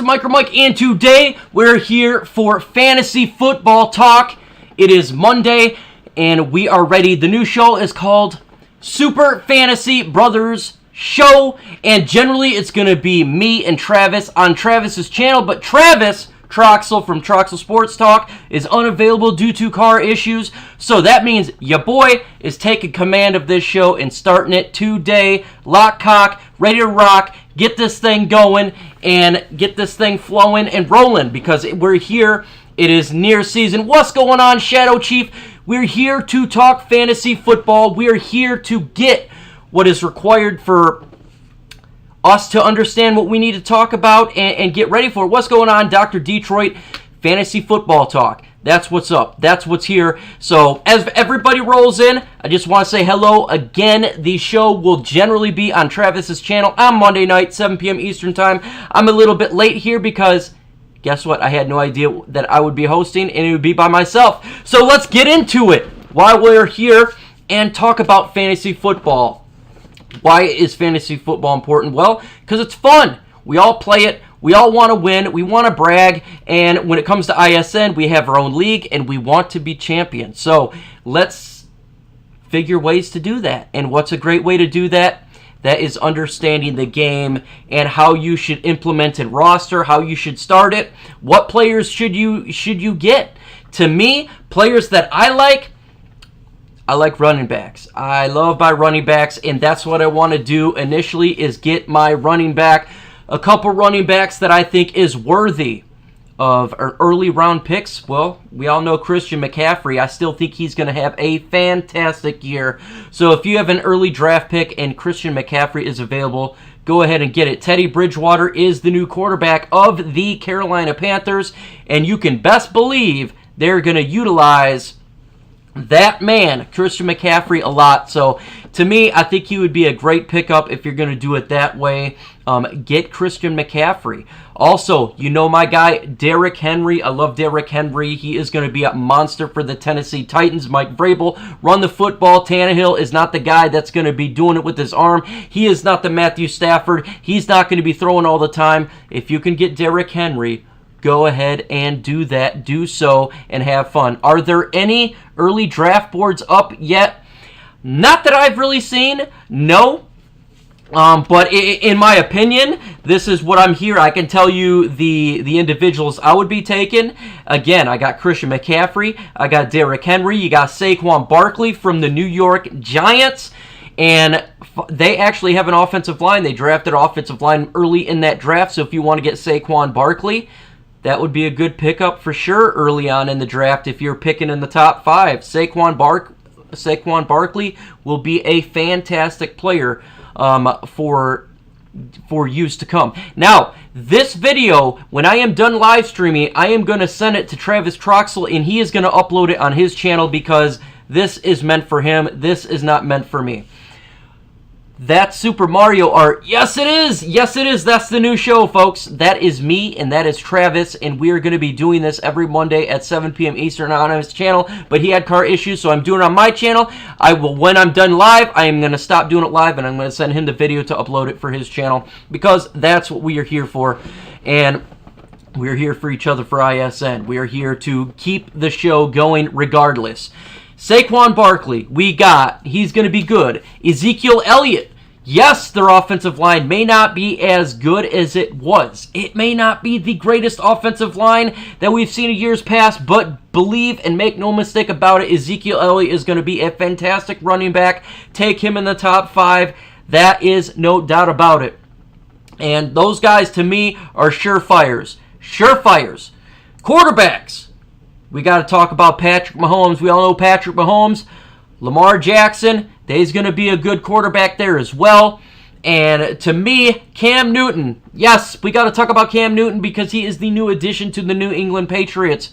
Micro Mike, and today we're here for fantasy football talk. It is Monday, and we are ready. The new show is called Super Fantasy Brothers Show, and generally it's going to be me and Travis on Travis's channel, but Travis Troxel from Troxel Sports Talk is unavailable due to car issues, so that means your boy is taking command of this show and starting it today. Lock, cock, ready to rock, get this thing going and get this thing flowing and rolling because we're here. It is near season. What's going on, Shadow Chief? We're here to talk fantasy football. We're here to get what is required for us to understand what we need to talk about and get ready for it. What's going on, Dr. Detroit? Fantasy football talk. That's what's up. That's what's here. So as everybody rolls in, I just want to say hello again. The show will generally be on Travis's channel on Monday night, 7 p.m. Eastern time. I'm a little bit late here because guess what? I had no idea that I would be hosting and it would be by myself. So let's get into it while we're here and talk about fantasy football. Why is fantasy football important? Well, because it's fun. We all play it. We all want to win. We want to brag. And when it comes to ISN, we have our own league, and we want to be champions. So let's figure ways to do that. And what's a great way to do that? That is understanding the game and how you should implement and roster, how you should start it. What players should you get? To me, players that I like running backs. I love my running backs, and that's what I want to do initially is get my running back. A couple running backs that I think is worthy of early round picks. Well, we all know Christian McCaffrey. I still think he's going to have a fantastic year. So if you have an early draft pick and Christian McCaffrey is available, go ahead and get it. Teddy Bridgewater is the new quarterback of the Carolina Panthers, and you can best believe they're going to utilize that man, Christian McCaffrey, a lot. So to me, I think he would be a great pickup if you're going to do it that way. Get Christian McCaffrey. Also, you know my guy, Derrick Henry. I love Derrick Henry. He is going to be a monster for the Tennessee Titans. Mike Vrabel, run the football. Tannehill is not the guy that's going to be doing it with his arm. He is not the Matthew Stafford. He's not going to be throwing all the time. If you can get Derrick Henry, go ahead and do that. Do so and have fun. Are there any early draft boards up yet? Not that I've really seen. No. But in my opinion, this is what I'm here. I can tell you the individuals I would be taking. Again, I got Christian McCaffrey. I got Derrick Henry. You got Saquon Barkley from the New York Giants. And they actually have an offensive line. They drafted offensive line early in that draft. So if you want to get Saquon Barkley, that would be a good pickup for sure early on in the draft if you're picking in the top 5. Saquon Barkley will be a fantastic player for years to come. Now, this video, when I am done live streaming, I am going to send it to Travis Troxel, and he is going to upload it on his channel because this is meant for him. This is not meant for me. That's Super Mario art. Yes, it is. Yes, it is. That's the new show, folks. That is me, and that is Travis, and we are going to be doing this every Monday at 7 p.m. Eastern on his channel, but he had car issues, so I'm doing it on my channel. When I'm done live, I am going to stop doing it live, and I'm going to send him the video to upload it for his channel, because that's what we are here for, and we're here for each other for ISN. We are here to keep the show going regardless. Saquon Barkley, he's going to be good. Ezekiel Elliott, yes, their offensive line may not be as good as it was. It may not be the greatest offensive line that we've seen in years past, but believe and make no mistake about it, Ezekiel Elliott is going to be a fantastic running back. Take him in the top 5. That is no doubt about it. And those guys, to me, are surefires. Surefires. Quarterbacks. We got to talk about Patrick Mahomes. We all know Patrick Mahomes. Lamar Jackson, he's going to be a good quarterback there as well. And to me, Cam Newton. Yes, we got to talk about Cam Newton because he is the new addition to the New England Patriots.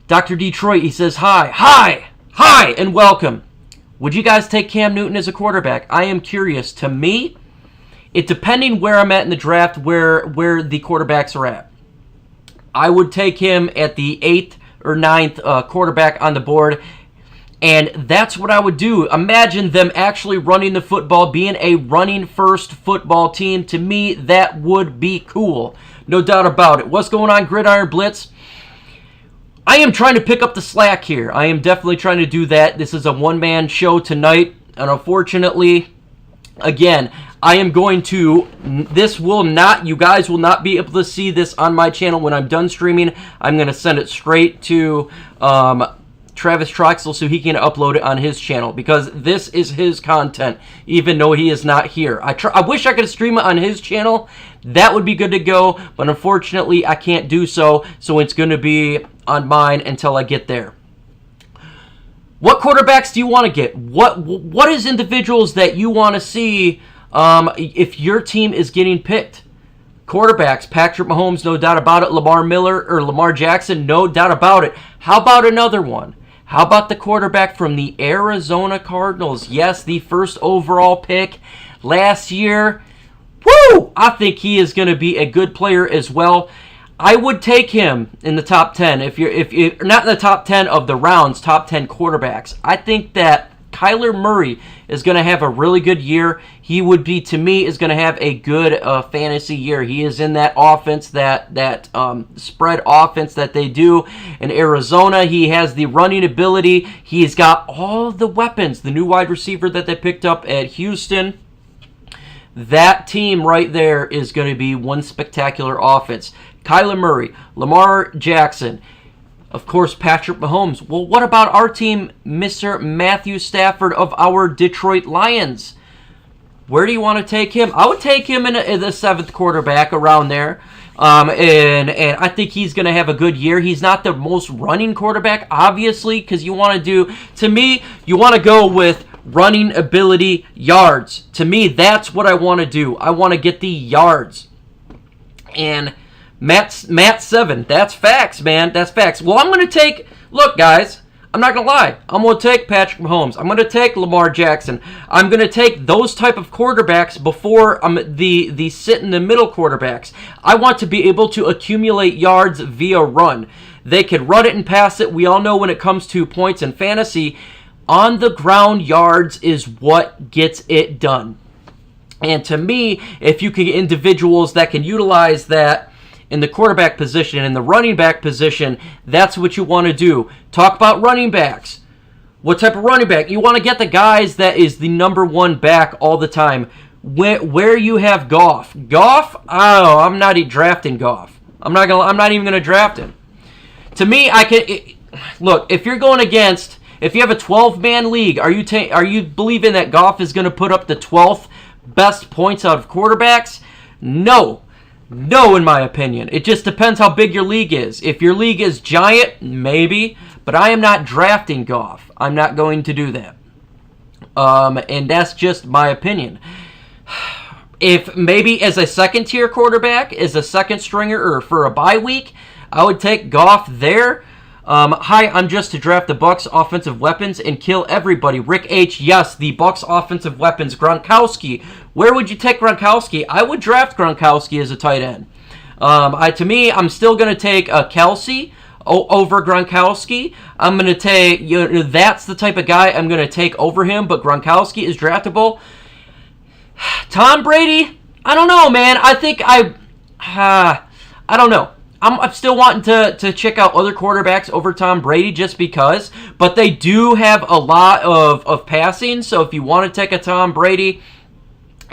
Dr. Detroit, he says hi, and welcome. Would you guys take Cam Newton as a quarterback? I am curious. To me, it depending where I'm at in the draft, where the quarterbacks are at. I would take him at the 8th or 9th quarterback on the board. And that's what I would do. Imagine them actually running the football, being a running first football team. To me, that would be cool. no doubt about it. What's going on, Gridiron Blitz? I am trying to pick up the slack here. I am definitely trying to do that. This is a one-man show tonight, and unfortunately, again, I am going to, you guys will not be able to see this on my channel when I'm done streaming. I'm going to send it straight to Travis Troxel so he can upload it on his channel, because this is his content, even though he is not here. I wish I could stream it on his channel. That would be good to go, but unfortunately, I can't do so, so it's going to be on mine until I get there. What quarterbacks do you want to get? What is individuals that you want to see if your team is getting picked? Quarterbacks, Patrick Mahomes, no doubt about it. Lamar Jackson, no doubt about it. How about another one? How about the quarterback from the Arizona Cardinals? Yes, the first overall pick last year. Woo! I think he is going to be a good player as well. I would take him in the top 10. If you're not in the top 10 of the rounds, top 10 quarterbacks. I think that Kyler Murray is going to have a really good year. He would be, to me, is going to have a good fantasy year. He is in that offense, that spread offense that they do in Arizona. He has the running ability. He's got all the weapons. The new wide receiver that they picked up at Houston. That team right there is going to be one spectacular offense. Kyler Murray, Lamar Jackson, of course, Patrick Mahomes. Well, what about our team, Mr. Matthew Stafford of our Detroit Lions? Where do you want to take him? I would take him in the seventh quarterback around there. And I think he's going to have a good year. He's not the most running quarterback, obviously, because you want to do, to me, you want to go with running ability, yards. To me, that's what I want to do. I want to get the yards. And Matt 7, that's facts, man. That's facts. Well, I'm going to take, look, guys, I'm not going to lie. I'm going to take Patrick Mahomes. I'm going to take Lamar Jackson. I'm going to take those type of quarterbacks before the sit-in-the-middle quarterbacks. I want to be able to accumulate yards via run. They can run it and pass it. We all know when it comes to points in fantasy, on-the-ground yards is what gets it done. And to me, if you can get individuals that can utilize that in the quarterback position and the running back position, that's what you want to do. Talk about running backs. What type of running back? You want to get the guys that is the number one back all the time. Where you have Goff. Goff? Oh, I'm not drafting Goff. I'm not even gonna draft him. To me, look, if you're going against, if you have a 12-man league, are you believing that Goff is going to put up the 12th best points out of quarterbacks? No. No, in my opinion. It just depends how big your league is. If your league is giant, maybe. But I am not drafting Goff. I'm not going to do that. And that's just my opinion. If maybe as a second-tier quarterback, as a second stringer, or for a bye week, I would take Goff there. Hi, I'm just to draft the Bucs offensive weapons and kill everybody. Rick H, yes, the Bucs offensive weapons. Gronkowski. Where would you take Gronkowski? I would draft Gronkowski as a tight end. To me, I'm still going to take Kelsey over Gronkowski. I'm going to take, that's the type of guy I'm going to take over him, but Gronkowski is draftable. Tom Brady? I don't know, man. I think I don't know. I'm still wanting to check out other quarterbacks over Tom Brady just because. But they do have a lot of passing. So if you want to take a Tom Brady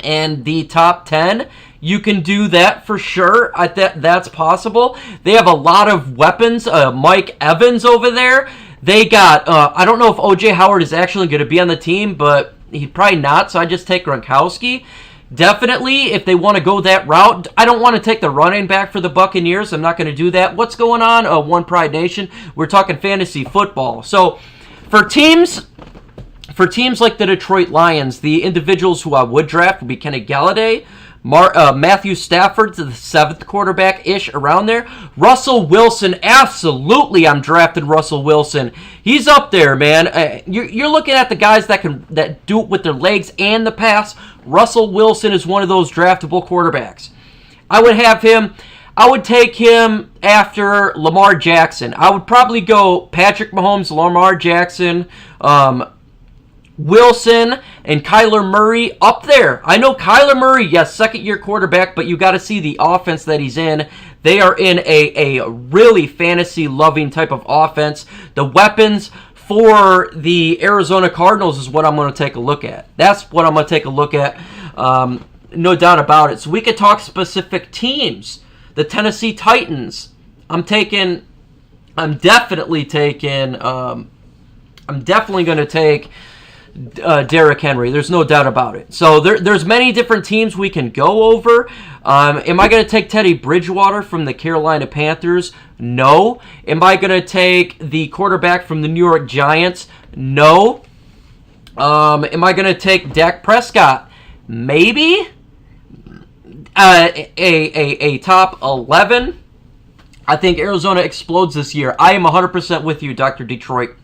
and the top 10, you can do that for sure. That's possible. They have a lot of weapons. Mike Evans over there. They got, I don't know if O.J. Howard is actually going to be on the team, but he'd probably not. So I just take Gronkowski. Definitely, if they want to go that route, I don't want to take the running back for the Buccaneers. I'm not going to do that. What's going on, One Pride Nation? We're talking fantasy football. So, for teams like the Detroit Lions, the individuals who I would draft would be Kenny Galladay, Matthew Stafford, the 7th quarterback-ish around there. Russell Wilson, absolutely I'm drafting Russell Wilson. He's up there, man. You're looking at the guys that do it with their legs and the pass. Russell Wilson is one of those draftable quarterbacks. I would take him after Lamar Jackson. I would probably go Patrick Mahomes, Lamar Jackson, Wilson, And Kyler Murray up there. I know Kyler Murray, yes, second-year quarterback, but you got to see the offense that he's in. They are in a really fantasy-loving type of offense. The weapons for the Arizona Cardinals is what I'm going to take a look at. That's what I'm going to take a look at, no doubt about it. So we could talk specific teams. The Tennessee Titans. I'm definitely going to take Derrick Henry. There's no doubt about it. So there's many different teams we can go over. Am I going to take Teddy Bridgewater from the Carolina Panthers? No. Am I going to take the quarterback from the New York Giants? No. Am I going to take Dak Prescott? Maybe. A top 11. I think Arizona explodes this year. I am 100% with you, Dr. Detroit.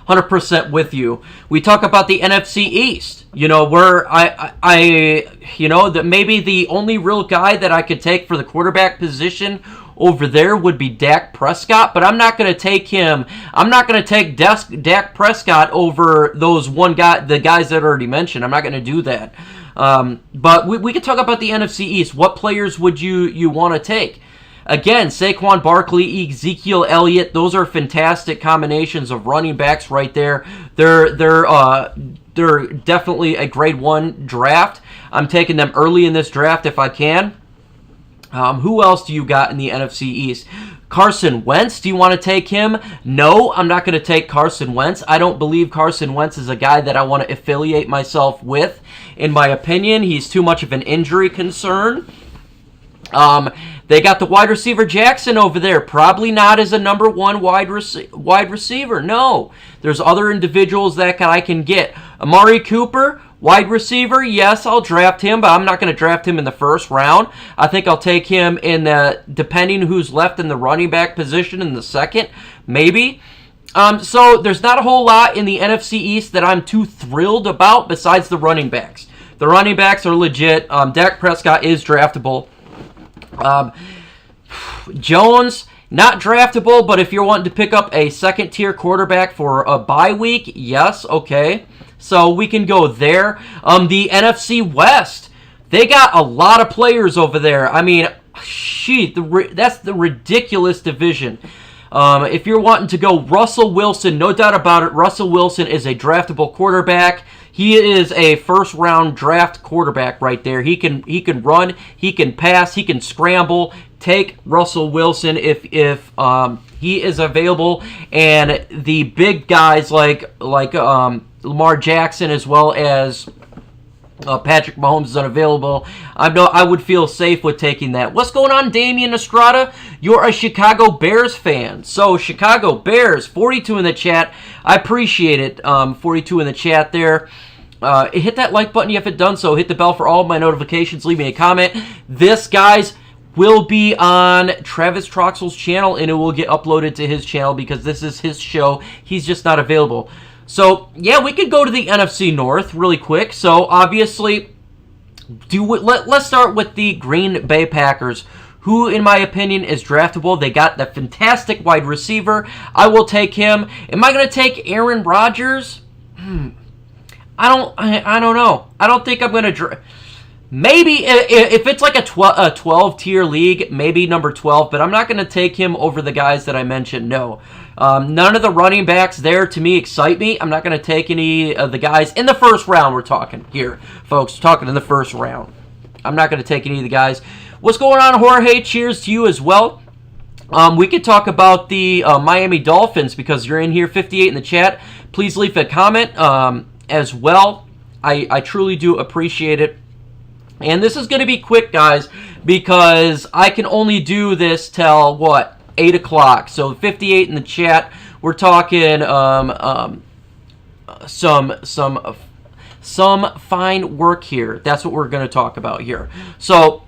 100% with you. We talk about the NFC East. You know, where that maybe the only real guy that I could take for the quarterback position over there would be Dak Prescott, but I'm not going to take him. I'm not going to take Dak Prescott over the guys that I already mentioned. I'm not going to do that. But we could talk about the NFC East. What players would you want to take? Again, Saquon Barkley, Ezekiel Elliott, those are fantastic combinations of running backs right there. They're definitely a grade 1 draft. I'm taking them early in this draft if I can. Who else do you got in the NFC East? Carson Wentz, do you want to take him? No, I'm not going to take Carson Wentz. I don't believe Carson Wentz is a guy that I want to affiliate myself with. In my opinion, he's too much of an injury concern. They got the wide receiver Jackson over there. Probably not as a number 1 wide receiver. No. There's other individuals that I can get. Amari Cooper, wide receiver. Yes, I'll draft him, but I'm not going to draft him in the first round. I think I'll take him depending who's left in the running back position in the second, maybe. So there's not a whole lot in the NFC East that I'm too thrilled about besides the running backs. The running backs are legit. Dak Prescott is draftable. Jones, not draftable, but if you're wanting to pick up a second-tier quarterback for a bye week, yes, okay. So we can go there. The NFC West, they got a lot of players over there. I mean, that's the ridiculous division. If you're wanting to go Russell Wilson, no doubt about it, Russell Wilson is a draftable quarterback. He is a first-round draft quarterback right there. He can run, he can pass, he can scramble. Take Russell Wilson if he is available, and the big guys like Lamar Jackson as well as Patrick Mahomes is unavailable. I would feel safe with taking that. What's going on, Damian Estrada? You're a Chicago Bears fan. So, Chicago Bears, 42 in the chat. I appreciate it. 42 in the chat there. Hit that like button if you haven't done so. Hit the bell for all of my notifications. Leave me a comment. This, guys, will be on Travis Troxel's channel, and it will get uploaded to his channel because this is his show. He's just not available. So, yeah, we could go to the NFC North really quick. So, obviously, let's start with the Green Bay Packers, who, in my opinion, is draftable. They got the fantastic wide receiver. I will take him. Am I going to take Aaron Rodgers? I don't know. I don't think I'm going to maybe if it's like a 12-tier league, maybe number 12, but I'm not going to take him over the guys that I mentioned, no. None of the running backs there, to me, excite me. I'm not going to take any of the guys in the first round. We're talking here, folks. We're talking in the first round. I'm not going to take any of the guys. What's going on, Jorge? Cheers to you as well. We could talk about the Miami Dolphins because you're in here, 58 in the chat. Please leave a comment as well. I truly do appreciate it. And this is going to be quick, guys, because I can only do this till, 8 o'clock. So 58 in the chat. We're talking some fine work here. That's what we're going to talk about here. So,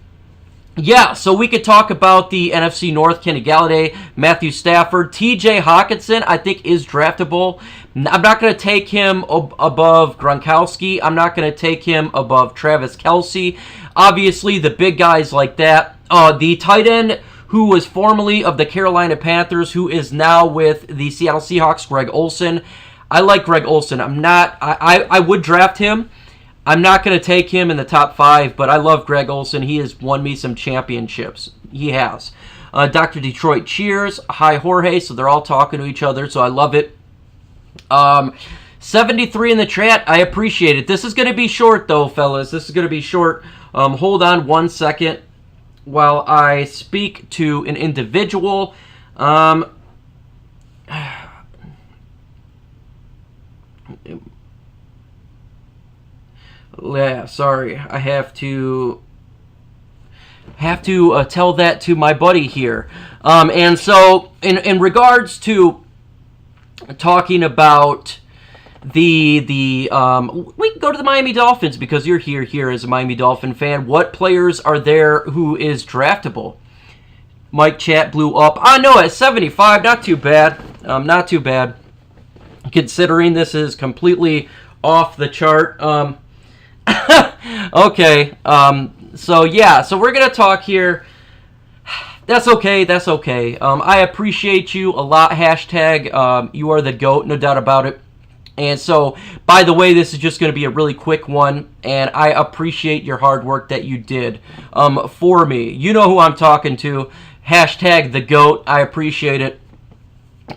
yeah, so we could talk about the NFC North, Kenny Galladay, Matthew Stafford. TJ Hawkinson, I think, is draftable. I'm not going to take him above Gronkowski. I'm not going to take him above Travis Kelce. Obviously, the big guys like that. The tight end who was formerly of the Carolina Panthers, who is now with the Seattle Seahawks, Greg Olsen. I like Greg Olsen. I would draft him. I'm not going to take him in the top 5, but I love Greg Olsen. He has won me some championships. He has. Dr. Detroit cheers. Hi, Jorge. So they're all talking to each other, so I love it. 73 in the chat. I appreciate it. This is going to be short, though, fellas. This is going to be short. Hold on 1 second while I speak to an individual. Yeah, sorry. I have to tell that to my buddy here. And so, in regards to talking about we can go to the Miami Dolphins because you're here as a Miami Dolphin fan. What players are there who is draftable? Mike chat blew up. I know at 75, not too bad. Not too bad. Considering this is completely off the chart. Okay. So yeah, so we're gonna talk here. That's okay. I appreciate you a lot. Hashtag you are the GOAT, no doubt about it. And so, by the way, this is just going to be a really quick one, and I appreciate your hard work that you did for me. You know who I'm talking to. Hashtag the GOAT. I appreciate it.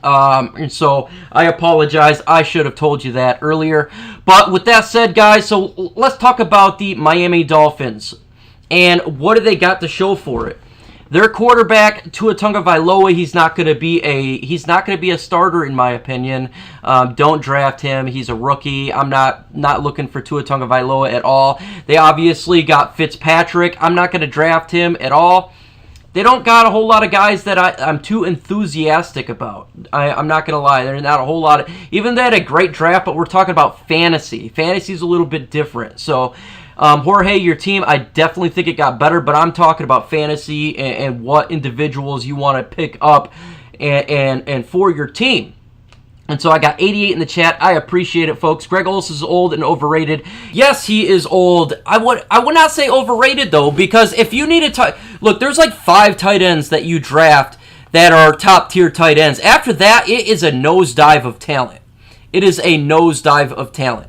And so, I apologize. I should have told you that earlier. But with that said, guys, so let's talk about the Miami Dolphins. And what do they got to show for it? Their quarterback, Tua Tagovailoa, he's not going to be a starter in my opinion. Don't draft him. He's a rookie. I'm not looking for Tua Tagovailoa at all. They obviously got Fitzpatrick. I'm not going to draft him at all. They don't got a whole lot of guys that I'm too enthusiastic about. I'm not going to lie. There's not a whole lot of... Even they had a great draft, but we're talking about fantasy. Fantasy's a little bit different. So... Jorge, your team, I definitely think it got better, but I'm talking about fantasy and what individuals you want to pick up and for your team. And so I got 88 in the chat. I appreciate it, folks. Greg Olsen is old and overrated. Yes, he is old. I would not say overrated, though, because if you need a look, there's like 5 tight ends that you draft that are top-tier tight ends. After that, it is a nosedive of talent. It is a nosedive of talent.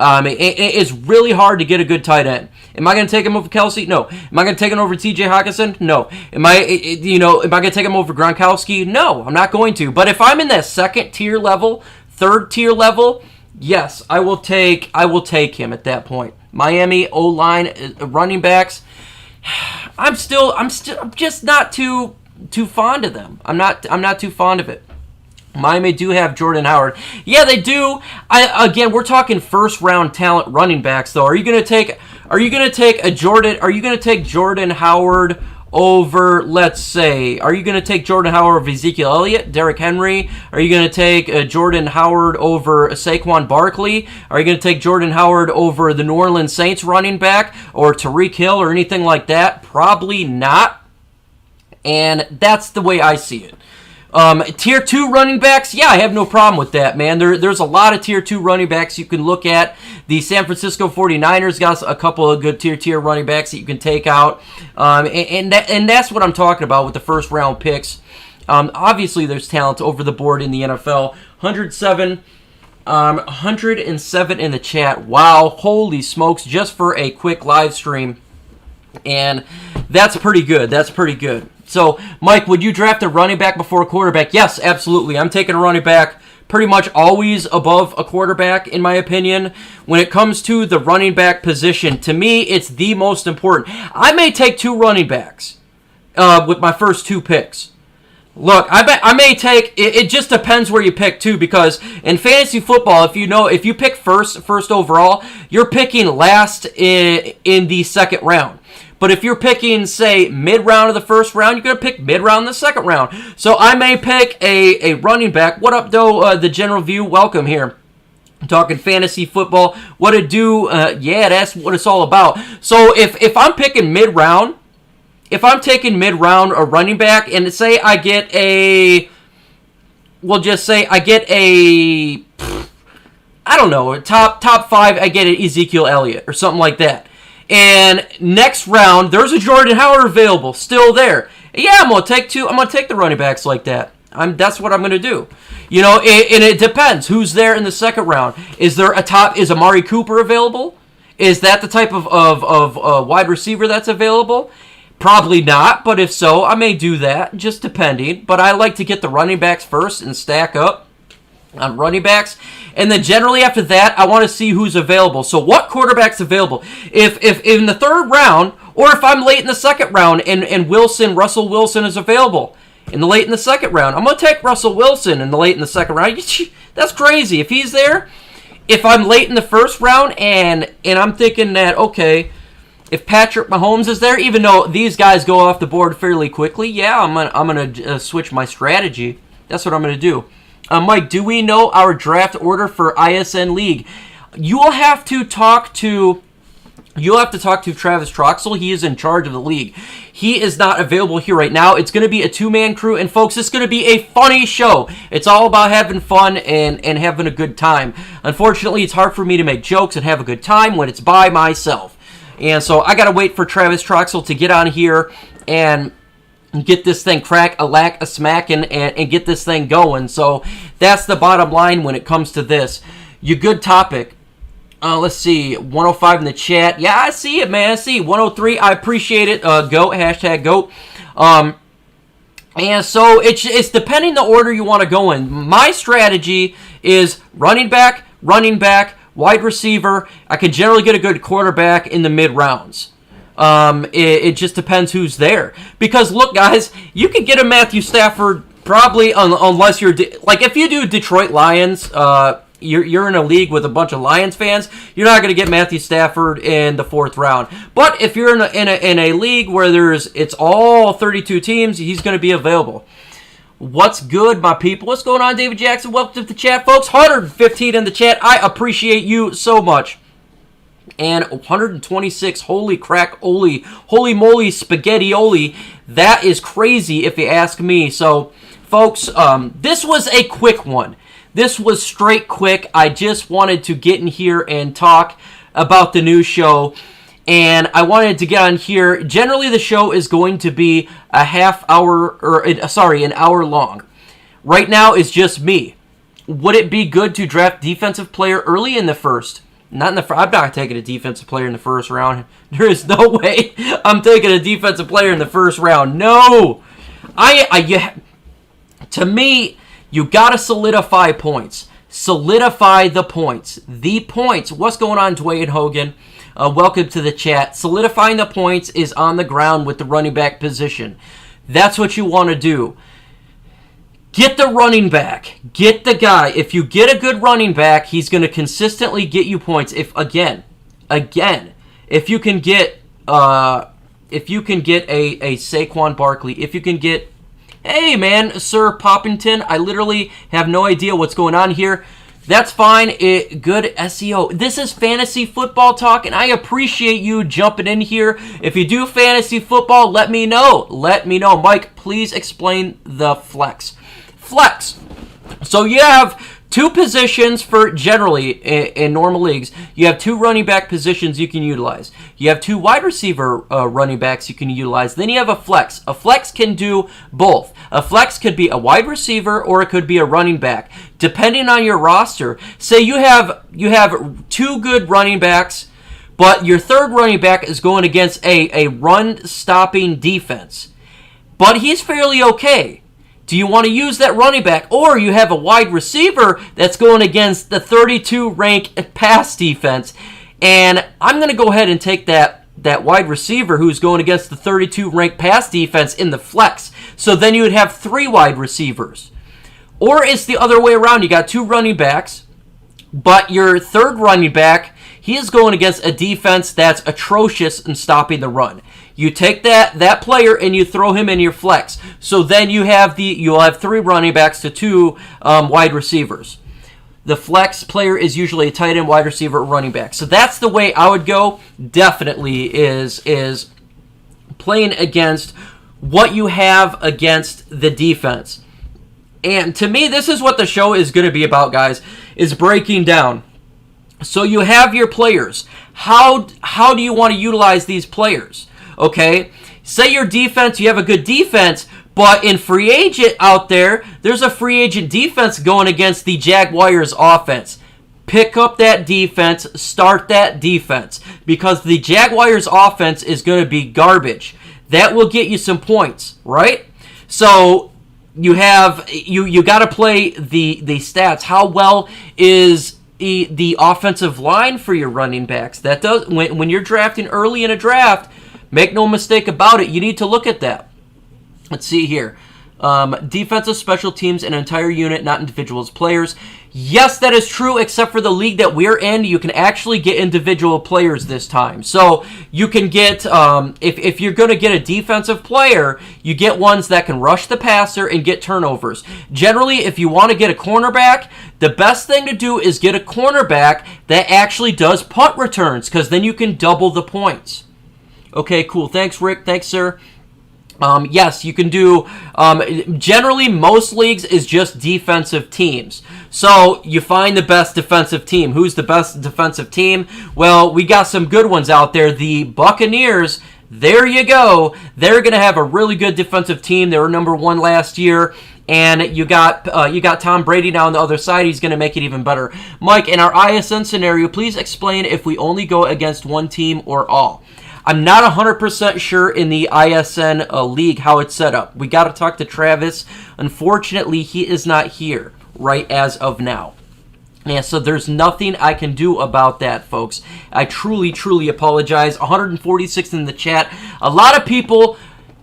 It's really hard to get a good tight end. Am I going to take him over Kelsey? No. Am I going to take him over T.J. Hockenson? No. Am I going to take him over Gronkowski? No, I'm not going to. But if I'm in that second tier level, third tier level, yes, I will take him at that point. Miami O-line running backs, I'm just not too fond of them. I'm not too fond of it. Miami do have Jordan Howard. Yeah, they do. Again, we're talking first round talent running backs though. Are you going to take Jordan Howard over, let's say, are you going to take Jordan Howard over Ezekiel Elliott, Derrick Henry? Are you going to take Jordan Howard over Saquon Barkley? Are you going to take Jordan Howard over the New Orleans Saints running back or Tyreek Hill or anything like that? Probably not. And that's the way I see it. Tier 2 running backs, yeah, I have no problem with that, man. There's a lot of Tier 2 running backs you can look at. The San Francisco 49ers got a couple of good Tier 2 running backs that you can take out. And that's what I'm talking about with the first round picks. Obviously, there's talent over the board in the NFL. 107 in the chat. Wow, holy smokes, just for a quick live stream. And that's pretty good. So, Mike, would you draft a running back before a quarterback? Yes, absolutely. I'm taking a running back pretty much always above a quarterback, in my opinion. When it comes to the running back position, to me, it's the most important. I may take 2 running backs with my first 2 picks. Look, I may take... It just depends where you pick, too, because in fantasy football, if you pick first overall, you're picking last in the second round. But if you're picking, say, mid-round of the first round, you're going to pick mid-round in the second round. So I may pick a running back. What up, though, the general view? Welcome here. I'm talking fantasy football. What it do? Yeah, that's what it's all about. So if I'm picking mid-round, if I'm taking mid-round a running back, and say I get a... We'll just say I get a... I don't know, top 5, I get an Ezekiel Elliott or something like that. And next round, there's a Jordan Howard available, still there. Yeah, I'm gonna take the running backs like that. That's what I'm gonna do. You know, and it depends who's there in the second round. Is Amari Cooper available? Is that the type of wide receiver that's available? Probably not, but if so, I may do that, just depending. But I like to get the running backs first and stack up on running backs. And then generally after that, I want to see who's available. So what quarterback's available? If in the third round, or if I'm late in the second round and Russell Wilson is available late in the second round, I'm going to take Russell Wilson late in the second round. That's crazy. If he's there, if I'm late in the first round and I'm thinking that, okay, if Patrick Mahomes is there, even though these guys go off the board fairly quickly, yeah, I'm gonna switch my strategy. That's what I'm gonna do. Mike, do we know our draft order for ISN League? You'll have to talk to Travis Troxel. He is in charge of the league. He is not available here right now. It's going to be a two-man crew, and folks, it's going to be a funny show. It's all about having fun and having a good time. Unfortunately, it's hard for me to make jokes and have a good time when it's by myself. And so I got to wait for Travis Troxel to get on here and get this thing smacking and get this thing going. So that's the bottom line when it comes to this. You good topic. Let's see, 105 in the chat. Yeah, I see it, man. I see 103. I appreciate it. GOAT, hashtag GOAT. And so it's depending the order you want to go in. My strategy is running back, wide receiver. I can generally get a good quarterback in the mid rounds. It just depends who's there. Because look, guys, you can get a Matthew Stafford probably unless you're if you do Detroit Lions. You're in a league with a bunch of Lions fans. You're not going to get Matthew Stafford in the fourth round. But if you're in a league where it's all 32 teams, he's going to be available. What's good, my people? What's going on, David Jackson? Welcome to the chat, folks. 115 in the chat. I appreciate you so much. And 126. Holy crack, holy moly, spaghetti-oli. That is crazy if you ask me. So, folks, this was a quick one. This was straight quick. I just wanted to get in here and talk about the new show. And I wanted to get on here. Generally, the show is going to be an hour long. Right now, it's just me. Would it be good to draft defensive player early in the first? Not in the first. I'm not taking a defensive player in the first round. There is no way I'm taking a defensive player in the first round. No. To me, you got to solidify points. Solidify the points. The points. What's going on, Dwayne Hogan? Welcome to the chat. Solidifying the points is on the ground with the running back position. That's what you want to do. Get the running back. Get the guy. If you get a good running back, he's going to consistently get you points. If you can get a Saquon Barkley, if you can get, hey man, Sir Poppington, I literally have no idea what's going on here. That's fine. Good SEO. This is fantasy football talk, and I appreciate you jumping in here. If you do fantasy football, let me know. Mike, please explain the flex. So you have two positions for generally in normal leagues. You have two running back positions you can utilize. You have two wide receiver running backs you can utilize. Then you have a flex. A flex can do both. A flex could be a wide receiver or it could be a running back, depending on your roster. Say you have two good running backs, but your third running back is going against a run-stopping defense. But he's fairly okay. Do you want to use that running back? Or you have a wide receiver that's going against the 32 rank pass defense. And I'm going to go ahead and take that wide receiver who's going against the 32 rank pass defense in the flex. So then you would have three wide receivers. Or it's the other way around. You got two running backs, but your third running back, he is going against a defense that's atrocious in stopping the run. You take that player and you throw him in your flex. So then you'll have three running backs to two wide receivers. The flex player is usually a tight end, wide receiver, or running back. So that's the way I would go. Definitely is playing against what you have against the defense. And to me, this is what the show is going to be about, guys, is breaking down. So you have your players. How do you want to utilize these players? Okay, say your defense, you have a good defense, but in free agent out there, there's a free agent defense going against the Jaguars offense. Pick up that defense, start that defense, because the Jaguars offense is going to be garbage. That will get you some points, right? So you have you got to play the stats. How well is the offensive line for your running backs? That does when you're drafting early in a draft, make no mistake about it, you need to look at that. Let's see here. Defensive, special teams, an entire unit, not individuals, players. Yes, that is true, except for the league that we're in, you can actually get individual players this time. So you can get, if you're going to get a defensive player, you get ones that can rush the passer and get turnovers. Generally, if you want to get a cornerback, the best thing to do is get a cornerback that actually does punt returns, because then you can double the points. Okay, cool. Thanks, Rick. Thanks, sir. Yes, you can do, generally most leagues is just defensive teams. So you find the best defensive team. Who's the best defensive team? Well, we got some good ones out there. The Buccaneers, there you go. They're going to have a really good defensive team. They were number 1 last year. And you got Tom Brady now on the other side. He's going to make it even better. Mike, in our ISN scenario, please explain if we only go against one team or all. I'm not 100% sure in the ISN league how it's set up. We got to talk to Travis. Unfortunately, he is not here right as of now. Yeah, so there's nothing I can do about that, folks. I truly, truly apologize. 146 in the chat. A lot of people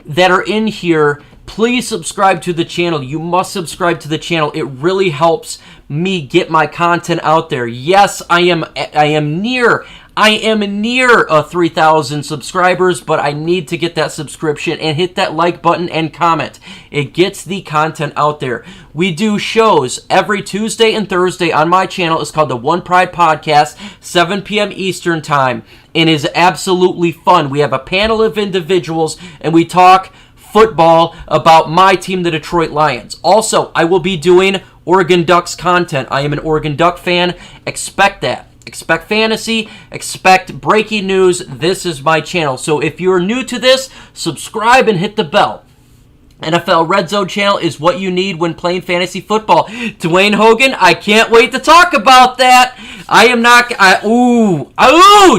that are in here, please subscribe to the channel. You must subscribe to the channel. It really helps me get my content out there. Yes, I am near 3,000 subscribers, but I need to get that subscription and hit that like button and comment. It gets the content out there. We do shows every Tuesday and Thursday on my channel. It's called the One Pride Podcast, 7 p.m. Eastern Time, and is absolutely fun. We have a panel of individuals, and we talk football about my team, the Detroit Lions. Also, I will be doing Oregon Ducks content. I am an Oregon Duck fan. Expect that. Expect fantasy, expect breaking news. This is my channel. So if you're new to this, subscribe and hit the bell. NFL Red Zone channel is what you need when playing fantasy football. Dwayne Hogan, I can't wait to talk about that.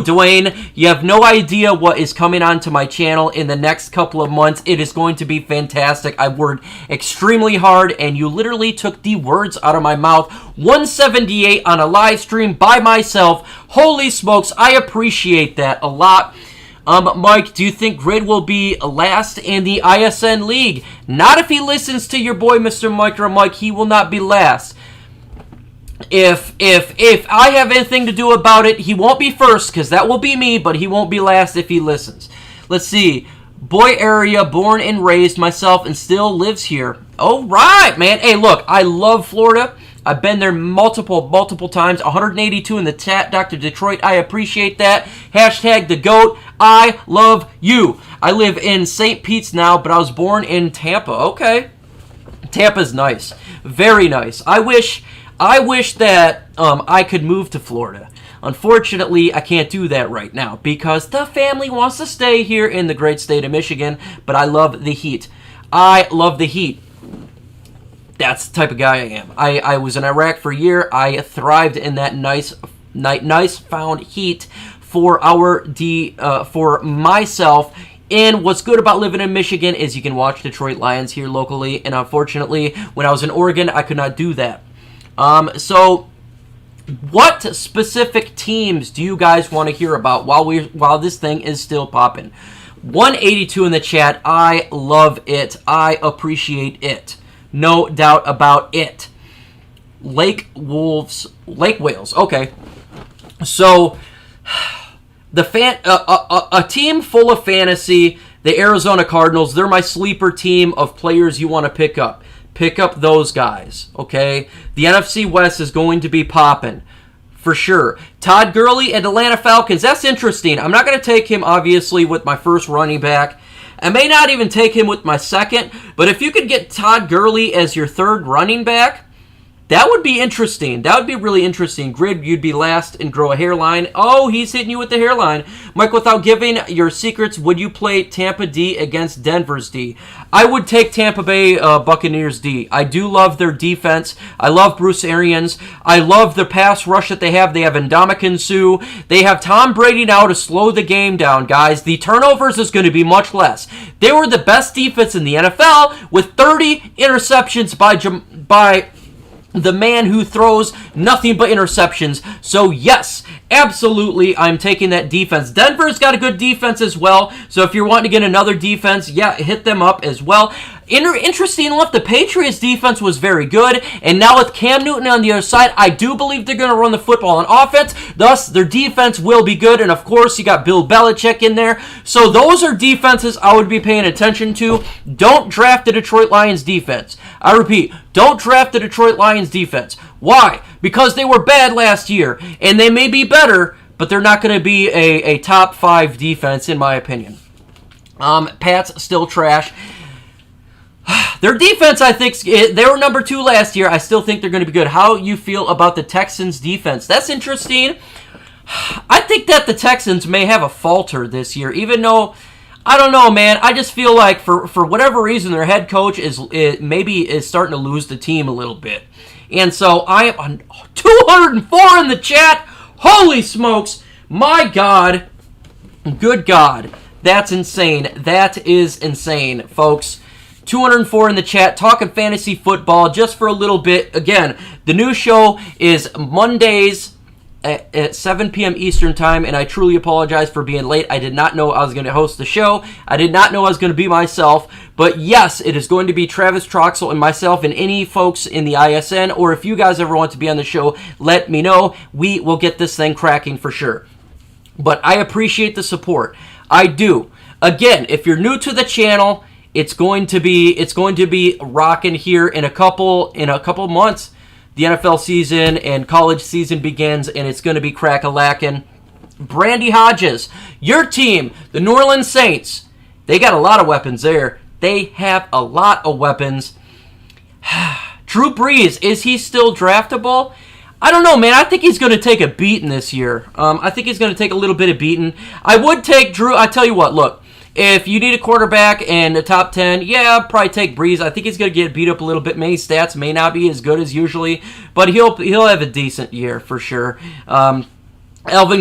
Dwayne, you have no idea what is coming onto my channel in the next couple of months. It is going to be fantastic. I worked extremely hard, and you literally took the words out of my mouth. 178 on a live stream by myself. Holy smokes, I appreciate that a lot. Mike, do you think Grid will be last in the ISN League? Not if he listens to your boy, Mr. Micro Mike. He will not be last. If I have anything to do about it, he won't be first, because that will be me, but he won't be last if he listens. Let's see. Boy area, born and raised myself, and still lives here. All right, man. Hey, look, I love Florida. I've been there multiple times. 182 in the chat, Dr. Detroit. I appreciate that. Hashtag the GOAT. I love you. I live in St. Pete's now, but I was born in Tampa. Okay. Tampa's nice. Very nice. I wish that I could move to Florida. Unfortunately, I can't do that right now because the family wants to stay here in the great state of Michigan, but I love the heat. I love the heat. That's the type of guy I am. I was in Iraq for a year. I thrived in that nice found heat for for myself. And what's good about living in Michigan is you can watch Detroit Lions here locally. And unfortunately, when I was in Oregon, I could not do that. So what specific teams do you guys want to hear about while this thing is still popping? 182 in the chat. I love it. I appreciate it. No doubt about it. Lake Wales. Okay. So a team full of fantasy, the Arizona Cardinals, they're my sleeper team of players you want to pick up. Pick up those guys, okay? The NFC West is going to be popping, for sure. Todd Gurley and Atlanta Falcons, that's interesting. I'm not going to take him, obviously, with my first running back. I may not even take him with my second, but if you could get Todd Gurley as your third running back, That would be interesting. That would be really interesting. Grid, you'd be last and grow a hairline. Oh, he's hitting you with the hairline. Mike, without giving your secrets, would you play Tampa D against Denver's D? I would take Tampa Bay Buccaneers D. I do love their defense. I love Bruce Arians. I love the pass rush that they have. They have Ndamukong Suh. They have Tom Brady now to slow the game down, guys. The turnovers is going to be much less. They were the best defense in the NFL with 30 interceptions by the man who throws nothing but interceptions. So yes, absolutely, I'm taking that defense. Denver's got a good defense as well. So if you're wanting to get another defense, yeah, hit them up as well. Interesting enough, the Patriots defense was very good, and now with Cam Newton on the other side, I do believe they're going to run the football on offense, thus their defense will be good, and of course you got Bill Belichick in there, so those are defenses I would be paying attention to. Don't draft the Detroit Lions defense. I repeat, don't draft the Detroit Lions defense. Why? Because they were bad last year, and they may be better, but they're not going to be a top 5 defense in my opinion. Pats still trash. Their defense, I think, they were number 2 last year. I still think they're going to be good. How you feel about the Texans' defense? That's interesting. I think that the Texans may have a falter this year, even though, I don't know, man. I just feel like for whatever reason, their head coach is starting to lose the team a little bit. And so I am on 204 in the chat. Holy smokes. My God. Good God. That's insane. That is insane, folks. 204 in the chat, talking fantasy football just for a little bit. Again, the new show is Mondays at 7 p.m. Eastern Time, and I truly apologize for being late. I did not know I was going to host the show. I did not know I was going to be myself. But yes, it is going to be Travis Troxel and myself and any folks in the ISN, or if you guys ever want to be on the show, let me know. We will get this thing cracking for sure. But I appreciate the support. I do. Again, if you're new to the channel, it's going to be rocking here in a couple months. The NFL season and college season begins, and it's going to be crack-a-lackin'. Brandy Hodges, your team, the New Orleans Saints, they got a lot of weapons there. They have a lot of weapons. Drew Brees, is he still draftable? I don't know, man. I think he's going to take a beating this year. I think he's going to take a little bit of beating. I would take Drew. I tell you what, look. If you need a quarterback in the top 10, yeah, probably take Breeze. I think he's going to get beat up a little bit. Many stats may not be as good as usually, but he'll have a decent year for sure. Alvin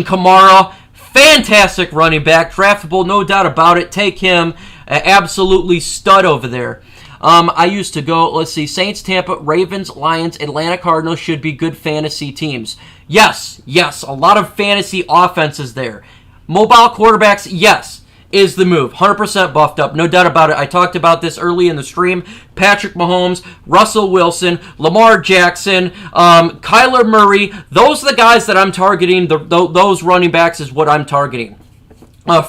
Kamara, fantastic running back. Draftable, no doubt about it. Take him. Absolutely stud over there. I used to go, let's see, Saints, Tampa, Ravens, Lions, Atlanta Cardinals should be good fantasy teams. Yes, a lot of fantasy offenses there. Mobile quarterbacks, yes, is the move. 100% buffed up, no doubt about it. I talked about this early in the stream. Patrick Mahomes, Russell Wilson, Lamar Jackson, Kyler Murray. Those are the guys that I'm targeting. Those running backs is what I'm targeting.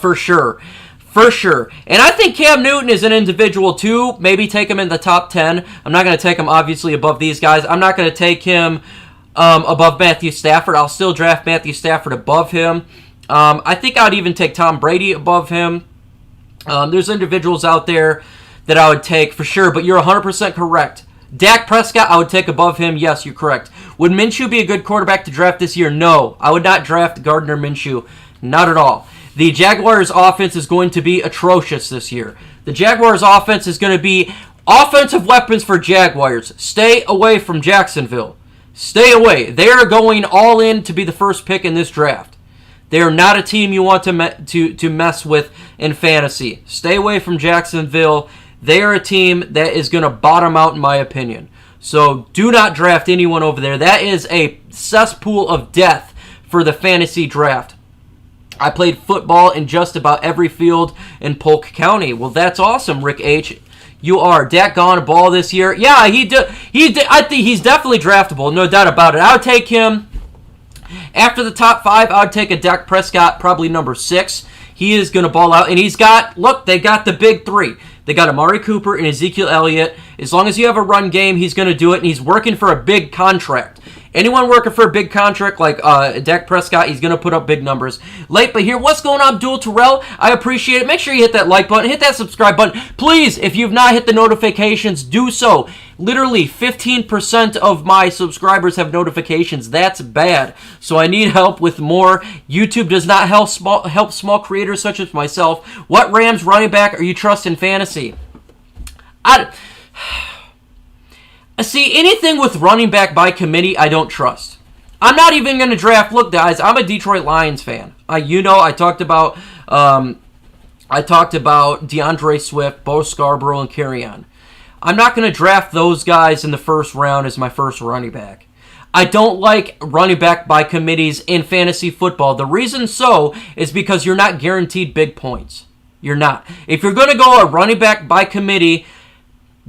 For sure. For sure. And I think Cam Newton is an individual too. Maybe take him in the top 10. I'm not going to take him obviously above these guys. I'm not going to take him above Matthew Stafford. I'll still draft Matthew Stafford above him. I think I'd even take Tom Brady above him. There's individuals out there that I would take for sure, but you're 100% correct. Dak Prescott, I would take above him. Yes, you're correct. Would Minshew be a good quarterback to draft this year? No. I would not draft Gardner Minshew. Not at all. The Jaguars' offense is going to be atrocious this year. The Jaguars' offense is going to be offensive weapons for Jaguars. Stay away from Jacksonville. Stay away. They are going all in to be the first pick in this draft. They are not a team you want to mess with in fantasy. Stay away from Jacksonville. They are a team that is going to bottom out, in my opinion. So do not draft anyone over there. That is a cesspool of death for the fantasy draft. I played football in just about every field in Polk County. Well, that's awesome, Rick H. You are. Dak gone a ball this year. Yeah, I think he's definitely draftable, no doubt about it. I would take him. After the top 5, I would take a Dak Prescott, probably number 6. He is going to ball out. And he's got, look, they got the big 3. They got Amari Cooper and Ezekiel Elliott. As long as you have a run game, he's going to do it. And he's working for a big contract. Anyone working for a big contract like Dak Prescott, he's going to put up big numbers. Late but here, what's going on, Abdul Terrell? I appreciate it. Make sure you hit that like button, hit that subscribe button. Please, if you've not hit the notifications, do so. Literally, 15% of my subscribers have notifications. That's bad. So I need help with more. YouTube does not help small creators such as myself. What Rams running back are you trusting fantasy? See, anything with running back by committee, I don't trust. I'm not even going to draft. Look, guys, I'm a Detroit Lions fan. I talked about DeAndre Swift, Bo Scarborough, and Kerryon. I'm not going to draft those guys in the first round as my first running back. I don't like running back by committees in fantasy football. The reason so is because you're not guaranteed big points. You're not. If you're going to go a running back by committee,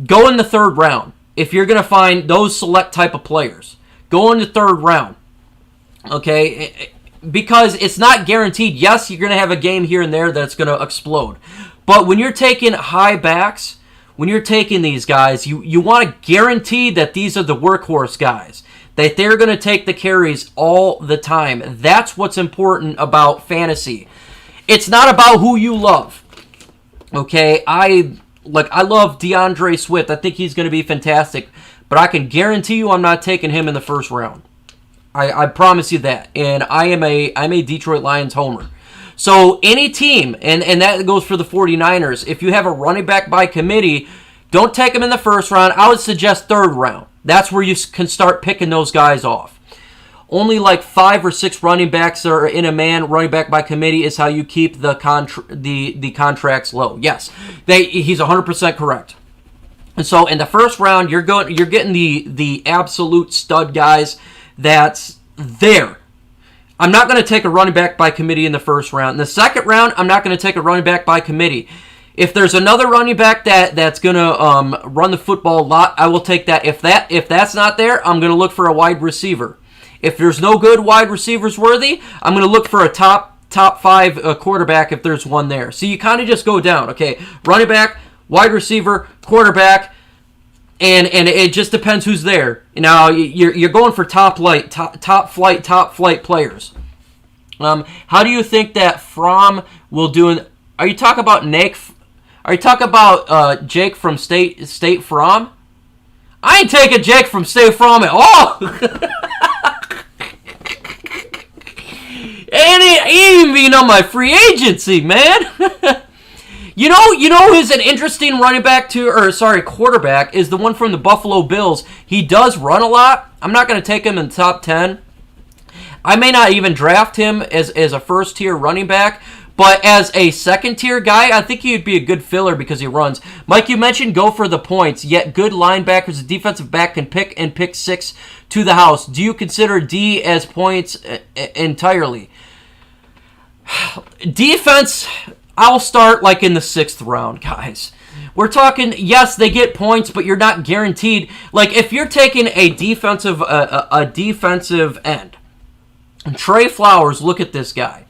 go in the third round. If you're going to find those select type of players, go in the third round. Okay? Because it's not guaranteed. Yes, you're going to have a game here and there that's going to explode. But when you're taking high backs, when you're taking these guys, you want to guarantee that these are the workhorse guys, that they're going to take the carries all the time. That's what's important about fantasy. It's not about who you love. Okay? I love DeAndre Swift. I think he's going to be fantastic. But I can guarantee you I'm not taking him in the first round. I promise you that. And I'm a Detroit Lions homer. So any team, and that goes for the 49ers, if you have a running back by committee, don't take him in the first round. I would suggest third round. That's where you can start picking those guys off. Only like 5 or 6 running backs are in a man running back by committee is how you keep the contracts low. Yes, he's 100% correct. And so in the first round, you're getting the absolute stud guys that's there. I'm not going to take a running back by committee in the first round. In the second round, I'm not going to take a running back by committee. If there's another running back that's going to run the football a lot, I will take that. If that's not there, I'm going to look for a wide receiver. If there's no good wide receivers worthy, I'm going to look for a top 5 quarterback if there's one there. So you kind of just go down. Okay, running back, wide receiver, quarterback, and it just depends who's there. Now you're going for top flight players. How do you think that Fromm will do? Are you talking about Nick? Are you talking about Jake from State Farm? I ain't taking Jake from State Farm at all. And he ain't even on my free agency, man. You know who's an interesting running back quarterback is the one from the Buffalo Bills. He does run a lot. I'm not going to take him in the top 10. I may not even draft him as a first-tier running back, but as a second-tier guy, I think he'd be a good filler because he runs. Mike, you mentioned go for the points, yet good linebackers, a defensive back can pick 6 to the house. Do you consider D as points entirely? Defense, I'll start like in the 6th round, guys. We're talking, yes, they get points, but you're not guaranteed. Like, if you're taking a defensive end, Trey Flowers, look at this guy.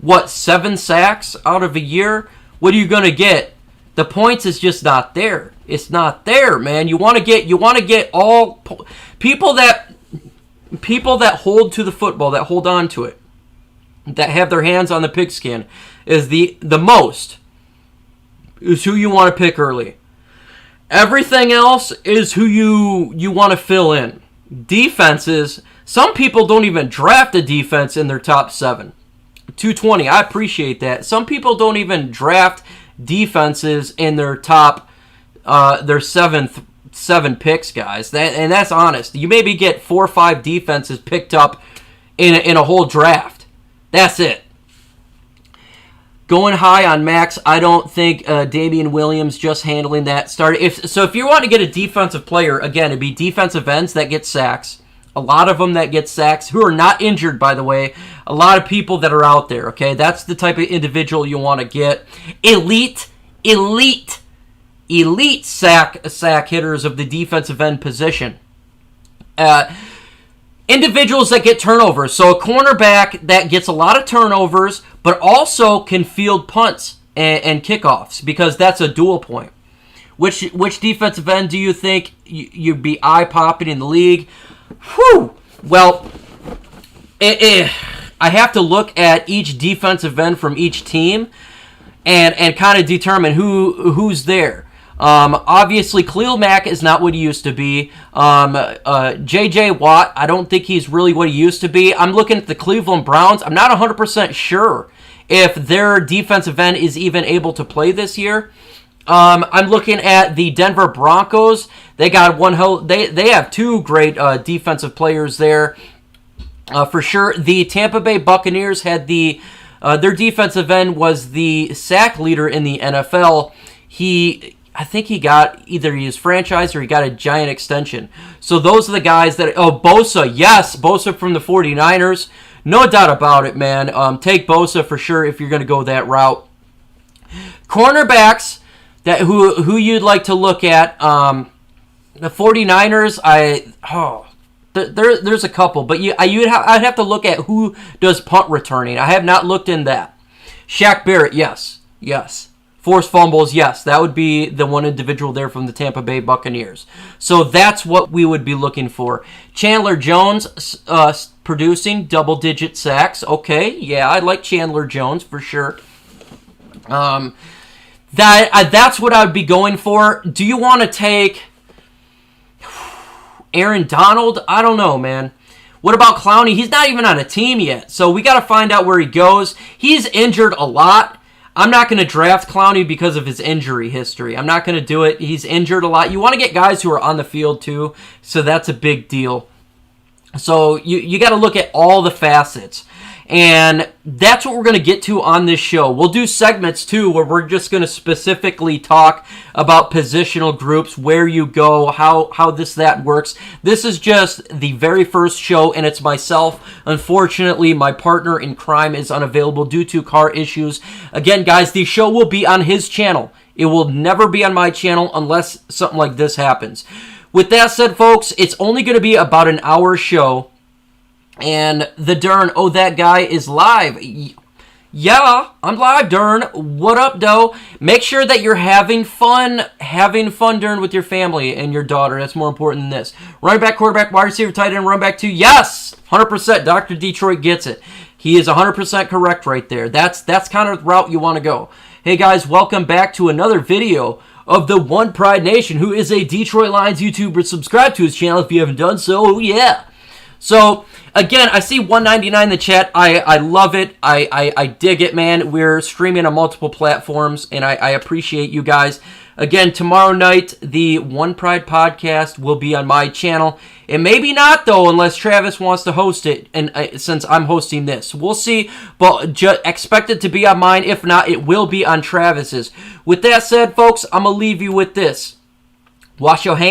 What, 7 sacks out of a year? What are you going to get? The points is just not there. It's not there, man. You want to get all people that hold to the football, that hold on to it, that have their hands on the pigskin, is the most is who you want to pick early. Everything else is who you want to fill in. Defenses, some people don't even draft a defense in their top 7. 220, I appreciate that. Some people don't even draft defenses in their top their 7 picks, guys. And that's honest. You maybe get 4 or 5 defenses picked up in a whole draft. That's it. Going high on Max, I don't think Damian Williams just handling that start. If you want to get a defensive player, again, it'd be defensive ends that get sacks. A lot of them that get sacks, who are not injured, by the way. A lot of people that are out there, okay? That's the type of individual you want to get. Elite sack hitters of the defensive end position. Individuals that get turnovers. So a cornerback that gets a lot of turnovers, but also can field punts and kickoffs, because that's a dual point. Which defensive end do you think you'd be eye-popping in the league? Whew! Well, I have to look at each defensive end from each team and kind of determine who's there. Obviously, Khalil Mack is not what he used to be. J.J. Watt, I don't think he's really what he used to be. I'm looking at the Cleveland Browns. I'm not 100% sure if their defensive end is even able to play this year. I'm looking at the Denver Broncos. They got they have two great defensive players there. For sure. The Tampa Bay Buccaneers had their defensive end was the sack leader in the NFL. I think he got either he was franchised or he got a giant extension. So those are the guys that... Oh, Bosa. Yes, Bosa from the 49ers. No doubt about it, man. Take Bosa for sure if you're going to go that route. Cornerbacks, who you'd like to look at. The 49ers, there's a couple, but I'd have to look at who does punt returning. I have not looked in that. Shaq Barrett, yes. Forced fumbles, yes. That would be the one individual there from the Tampa Bay Buccaneers. So that's what we would be looking for. Chandler Jones producing double-digit sacks. Okay, yeah, I like Chandler Jones for sure. That's what I would be going for. Do you want to take Aaron Donald? I don't know, man. What about Clowney? He's not even on a team yet, so we got to find out where he goes. He's injured a lot. I'm not going to draft Clowney because of his injury history. I'm not going to do it. He's injured a lot. You want to get guys who are on the field too, so that's a big deal. So you got to look at all the facets. And that's what we're going to get to on this show. We'll do segments, too, where we're just going to specifically talk about positional groups, where you go, how that works. This is just the very first show, and it's myself. Unfortunately, my partner in crime is unavailable due to car issues. Again, guys, the show will be on his channel. It will never be on my channel unless something like this happens. With that said, folks, it's only going to be about an hour show. And the Dern, that guy is live. Yeah, I'm live, Dern. What up, doe? Make sure that you're having fun, Dern, with your family and your daughter. That's more important than this. Running back, quarterback, wide receiver, tight end, run back 2. Yes, 100%. Dr. Detroit gets it. He is 100% correct right there. That's kind of the route you want to go. Hey, guys, welcome back to another video of the One Pride Nation, who is a Detroit Lions YouTuber. Subscribe to his channel if you haven't done so. Yeah. So, again, I see 199 in the chat. I love it. I dig it, man. We're streaming on multiple platforms, and I appreciate you guys. Again, tomorrow night, the One Pride podcast will be on my channel. And maybe not, though, unless Travis wants to host it, and since I'm hosting this. We'll see, but expect it to be on mine. If not, it will be on Travis's. With that said, folks, I'm going to leave you with this. Wash your hands.